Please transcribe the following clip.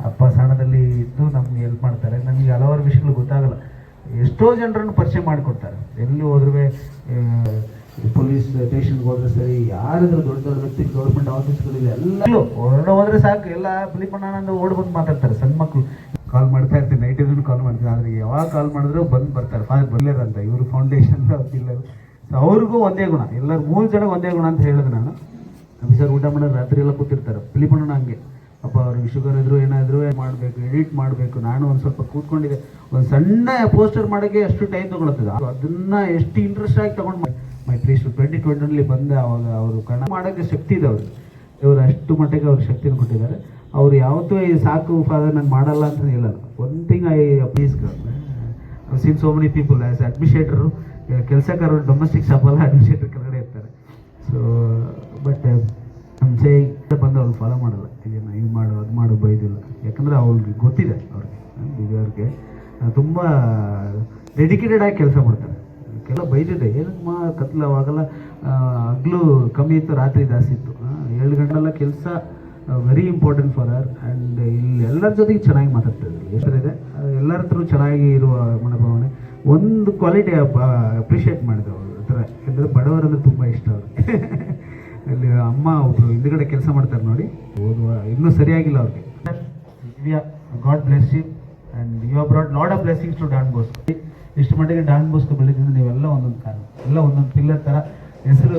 ಅಪ್ಪ ಸಣ್ಣದಲ್ಲಿ ಇದ್ದು ನಮ್ಗೆ ಹೆಲ್ಪ್ ಮಾಡ್ತಾರೆ. ನಮಗೆ ಹಲವಾರು ವಿಷಯಗಳು ಗೊತ್ತಾಗಲ್ಲ. ಎಷ್ಟೋ ಜನರನ್ನು ಪರಿಚಯ ಮಾಡಿಕೊಡ್ತಾರೆ. ಎಲ್ಲಿ ಹೋದ್ರೂ ಪೊಲೀಸ್ ಸ್ಟೇಷನ್ಗೆ ಹೋದ್ರೆ ಸರಿ, ಯಾರಿದ್ರು ದೊಡ್ಡ ದೊಡ್ಡ ವ್ಯಕ್ತಿ, ಗೌರ್ಮೆಂಟ್ ಆಫೀಸ್ಗಳಿದೆ, ಎಲ್ಲ ಹೊರಡೆ ಹೋದ್ರೆ ಸಾಕು, ಎಲ್ಲ ಫಿಲಿಪಣ್ಣನ ಓಡ್ ಬಂದು ಮಾತಾಡ್ತಾರೆ. ಸಣ್ಣ ಮಕ್ಕಳು ಕಾಲ್ ಮಾಡ್ತಾ ಇರ್ತೀನಿ, ನೈಟ್ ಕಾಲ್ ಮಾಡ್ತೀನಿ. ಆದರೆ ಯಾವಾಗ ಕಾಲ್ ಮಾಡಿದ್ರು ಬಂದು ಬರ್ತಾರೆ. ಫಾದರ್ ಬರ್ಲೇರ್ ಅಂತ, ಇವರು ಫೌಂಡೇಶನ್ ಪಿಲ್ಲರ್. ಸೊ ಅವ್ರಿಗೂ ಒಂದೇ ಗುಣ, ಎಲ್ಲರೂ 3 ಜನ ಒಂದೇ ಗುಣ ಅಂತ ಹೇಳಿದೆ ನಾನು. ಸರ್ ಊಟ ಮಾಡೋದು ರಾತ್ರಿ ಎಲ್ಲ ಕೂತಿರ್ತಾರೆ. ಫಿಲಿಪಣ್ಣನ ಹಂಗೆ, ಅಪ್ಪ ಅವ್ರಿಗೆ ಶುಗರ್ ಇದ್ರು ಏನಾದರೂ ಮಾಡಬೇಕು, ಎಡಿಟ್ ಮಾಡಬೇಕು. ನಾನು ಒಂದು ಸ್ವಲ್ಪ ಕೂತ್ಕೊಂಡಿದ್ದೆ, ಒಂದು ಸಣ್ಣ ಪೋಸ್ಟರ್ ಮಾಡೋಕ್ಕೆ ಅಷ್ಟು ಟೈಮ್ ತೊಗೊಳುತ್ತದೆ. ಅದನ್ನು ಎಷ್ಟು ಇಂಟ್ರೆಸ್ಟ್ ಆಗಿ ತೊಗೊಂಡು ಮೈ ಪ್ರೀಸ್ಟ್ 2020 ಬಂದೆ. ಅವಾಗ ಅವರು ಕನ್ನಡ ಮಾಡೋಕ್ಕೆ ಶಕ್ತಿ ಇದೆ ಅವ್ರಿಗೆ. ಇವರು ಅಷ್ಟು ಮಟ್ಟಿಗೆ ಅವ್ರಿಗೆ ಶಕ್ತಿನ ಕೊಟ್ಟಿದ್ದಾರೆ. ಅವ್ರು ಯಾವತ್ತೂ ಈ ಸಾಕು ಫಾದರ್ ನಾನು ಮಾಡಲ್ಲ ಅಂತ ಹೇಳಲ್ಲ. One thing I please seen so many people as ಅಡ್ಮಿನಿಸ್ಟ್ರೇಟರು, ಕೆಲಸಗಾರರು ಡೊಮೆಸ್ಟಿಕ್ ಶಾಪಲ್ಲ ಅಡ್ಮಿನಿಸ್ಟ್ರೇಟರ್ ಕೆಳಗಡೆ ಇರ್ತಾರೆ. ಸೊ ಬಟ್ ಸೇ ಬಂದು ಅವ್ರು ಫಾಲೋ ಮಾಡಲ್ಲ. ಇದನ್ನು ಇದು ಮಾಡು ಅದು ಮಾಡು ಬೈದಿಲ್ಲ. ಯಾಕಂದರೆ ಅವ್ರಿಗೆ ಗೊತ್ತಿದೆ, ಅವ್ರಿಗೆ ತುಂಬ ಡೆಡಿಕೇಟೆಡ್ ಆಗಿ ಕೆಲಸ ಮಾಡ್ತಾರೆ. ಕೆಲ ಬೈದಿದೆ, ಏನಕ್ಕೆ ಕತ್ಲು ಅವಾಗೆಲ್ಲ ಹಗ್ಲು ಕಮ್ಮಿ ಇತ್ತು, ರಾತ್ರಿ ಜಾಸ್ತಿ ಇತ್ತು. 7 ಗಂಟೆಲ್ಲ ಕೆಲಸ very important for her. And ಇಲ್ಲಿ ಎಲ್ಲರ ಜೊತೆಗೆ ಚೆನ್ನಾಗಿ ಮಾತಾಡ್ತಿದ್ರು. ಎಷ್ಟರಿದೆ ಎಲ್ಲರ ಹತ್ರ ಚೆನ್ನಾಗಿ ಇರುವ ಮನೋಭಾವನೆ, ಒಂದು ಕ್ವಾಲಿಟಿ ಅಪ್ರಿಷಿಯೇಟ್ ಮಾಡಿದೆ ಅವ್ರ ಹತ್ರ. ಯಾಕಂದರೆ ಬಡವರಂದ್ರೆ ತುಂಬ ಇಷ್ಟ ಅವ್ರಿಗೆ. ಅಲ್ಲಿ ಅಮ್ಮ ಒಬ್ಬರು ಹಿಂದುಗಡೆ ಕೆಲಸ ಮಾಡ್ತಾರೆ ನೋಡಿ, ಓದುವ ಇನ್ನೂ ಸರಿಯಾಗಿಲ್ಲ ಅವ್ರಿಗೆ. God bless you and you have brought lot of blessings to Don Bosco. ಇಷ್ಟು ಮಟ್ಟಿಗೆ ಡಾನ್ ಬೋಸ್ಕೋ ಬೆಳೆದಿದ್ದು ನೀವೆಲ್ಲ ಒಂದೊಂದು ಕಾರಣ, ಎಲ್ಲ ಒಂದೊಂದು ಪಿಲ್ಲರ್ ಥರ ಹೆಸರು.